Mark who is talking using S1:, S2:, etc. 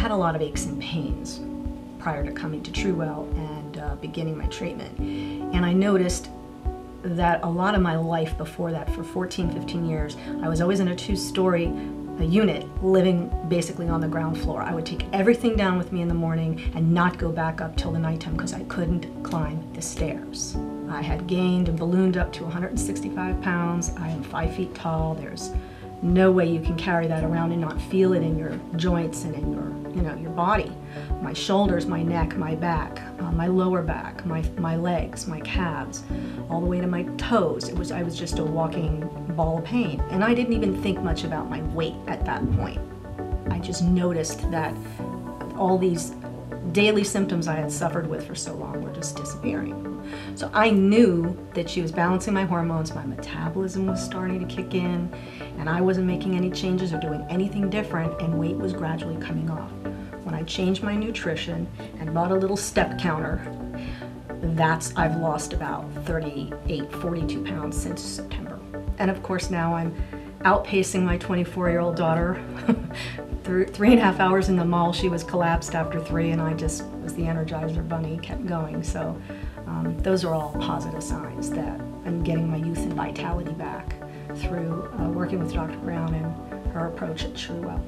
S1: had a lot of aches and pains prior to coming to TrueWell and beginning my treatment. And I noticed that a lot of my life before that, for 14, 15 years, I was always in a two-story unit, living basically on the ground floor. I would take everything down with me in the morning and not go back up till the nighttime because I couldn't climb the stairs. I had gained and ballooned up to 165 pounds. I am 5 feet tall. There's no way you can carry that around and not feel it in your joints and in your body. My shoulders, my neck, my back, my lower back, my legs, my calves, all the way to my toes. I was just a walking ball of pain. And I didn't even think much about my weight at that point. I just noticed that all these daily symptoms I had suffered with for so long were just disappearing. So I knew that she was balancing my hormones, my metabolism was starting to kick in, and I wasn't making any changes or doing anything different, and weight was gradually coming off. When I changed my nutrition and bought a little step counter, I've lost about 38, 42 pounds since September. And of course now I'm outpacing my 24-year-old daughter. 3.5 hours in the mall, she was collapsed after 3, and I just was the Energizer bunny, kept going. So those are all positive signs that I'm getting my youth and vitality back through working with Dr. Brown and her approach at TrueWell.